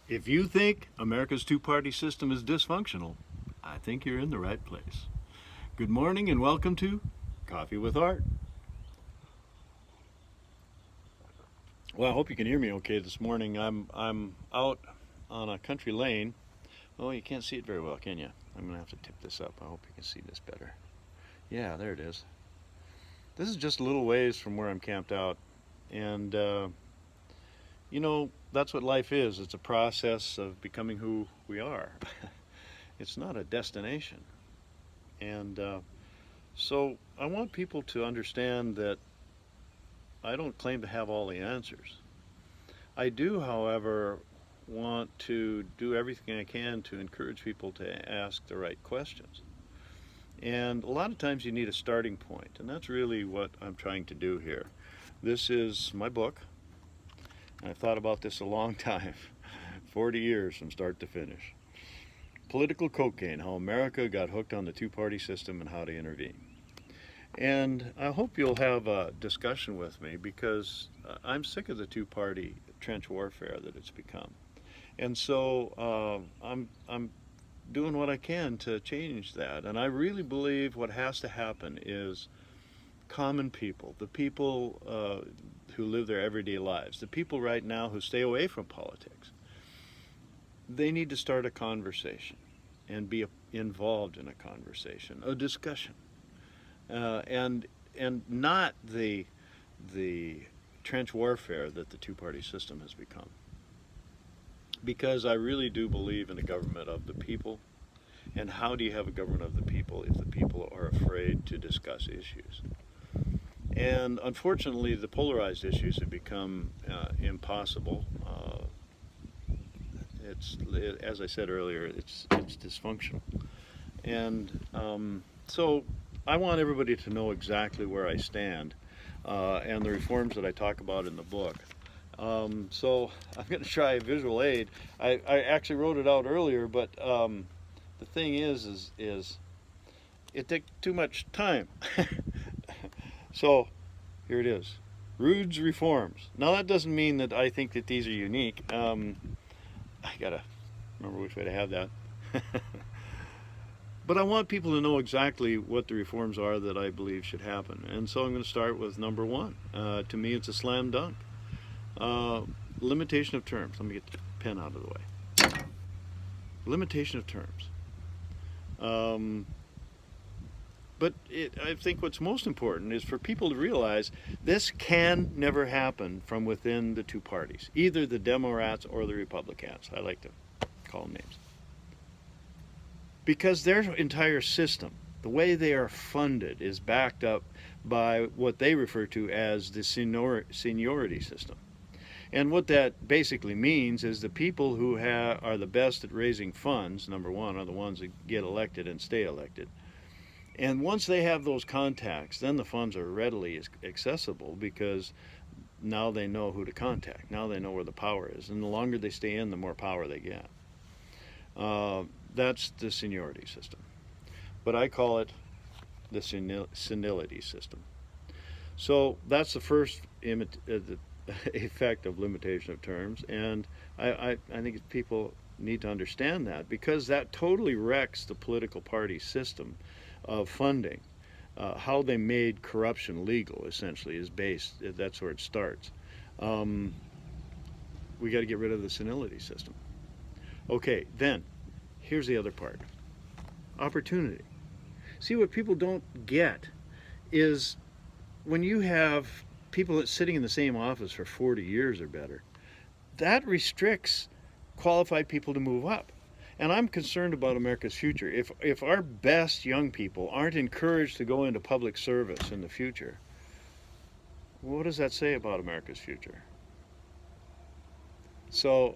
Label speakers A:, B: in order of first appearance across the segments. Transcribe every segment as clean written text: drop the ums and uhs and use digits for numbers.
A: If you think America's two-party system is dysfunctional, I think you're in the right place. Good morning and welcome to Coffee with Art. Well, I hope you can hear me okay this morning. I'm out on a country lane. Oh, you can't see it very well, can you? I'm going to have to tip this up. I hope you can see this better. Yeah, there it is. This is just a little ways from where I'm camped out. And, that's what life is. It's a process of becoming who we are. It's not a destination. And so I want people to understand that I don't claim to have all the answers. I do, however, want to do everything I can to encourage people to ask the right questions. And a lot of times you need a starting point, and that's really what I'm trying to do here. This is my book, and I've thought about this a long time, 40 years from start to finish. Political Cocaine, How America Got Hooked on the Two-Party System and How to Intervene. And I hope you'll have a discussion with me because I'm sick of the two-party trench warfare that it's become. And so I'm doing what I can to change that. And I really believe what has to happen is common people, the people who live their everyday lives, the people right now who stay away from politics, they need to start a conversation and be involved in a conversation, a discussion, and not the trench warfare that the two-party system has become. Because I really do believe in a government of the people. And how do you have a government of the people if the people are afraid to discuss issues? And unfortunately, the polarized issues have become impossible. As I said earlier, it's dysfunctional. And so I want everybody to know exactly where I stand and the reforms that I talk about in the book. So I'm going to try a visual aid. I actually wrote it out earlier, but the thing is it takes too much time. So here it is. Rude's reforms. Now that doesn't mean that I think that these are unique. I gotta remember which way to have that. But I want people to know exactly what the reforms are that I believe should happen. And so I'm going to start with number one. To me, it's a slam dunk. Limitation of terms. Let me get the pen out of the way. Limitation of terms. But I think what's most important is for people to realize this can never happen from within the two parties, either the Demorats or the Republicans. I like to call them names. Because their entire system, the way they are funded, is backed up by what they refer to as the seniority system. And what that basically means is the people who are the best at raising funds, number one, are the ones that get elected and stay elected. And once they have those contacts, then the funds are readily accessible because now they know who to contact. Now they know where the power is. And the longer they stay in, the more power they get. That's the seniority system. But I call it the senility system. So that's the first effect of limitation of terms. And I think people need to understand that because that totally wrecks the political party system of funding. How they made corruption legal, essentially, is based, that's where it starts. We got to get rid of the senility system. Okay, then, here's the other part. Opportunity. See, what people don't get is when you have people sitting in the same office for 40 years or better, that restricts qualified people to move up. And I'm concerned about America's future. If our best young people aren't encouraged to go into public service in the future, what does that say about America's future? So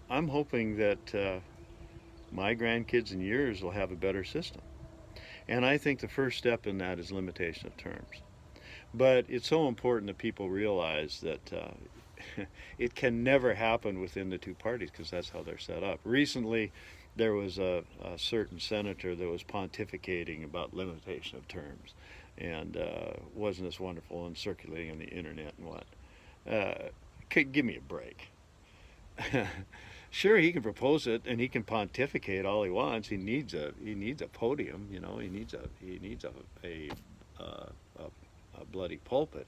A: I'm hoping that my grandkids and yours will have a better system. And I think the first step in that is limitation of terms. But it's so important that people realize that it can never happen within the two parties because that's how they're set up. Recently, there was a certain senator that was pontificating about limitation of terms, and wasn't this wonderful and circulating on the internet and what? Give me a break. Sure, he can propose it and he can pontificate all he wants. He needs a podium, you know. He needs a bloody pulpit.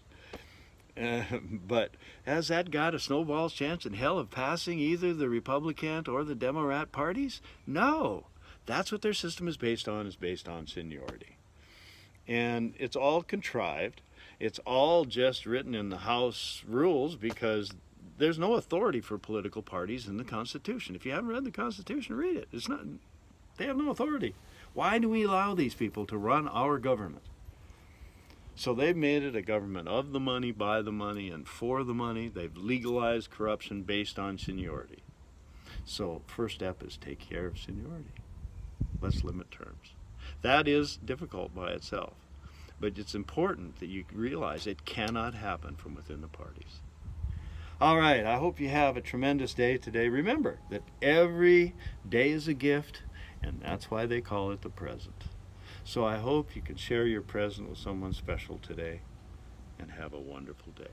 A: But has that got a snowball's chance in hell of passing either the Republican or the Demorat parties? No. That's what their system is based on seniority. And it's all contrived. It's all just written in the House rules because there's no authority for political parties in the Constitution. If you haven't read the Constitution, read it. It's not, they have no authority. Why do we allow these people to run our government? So they've made it a government of the money, by the money, and for the money. They've legalized corruption based on seniority. So first step is take care of seniority. Let's limit terms. That is difficult by itself. But it's important that you realize it cannot happen from within the parties. All right, I hope you have a tremendous day today. Remember that every day is a gift, and that's why they call it the present. So I hope you can share your present with someone special today, and have a wonderful day.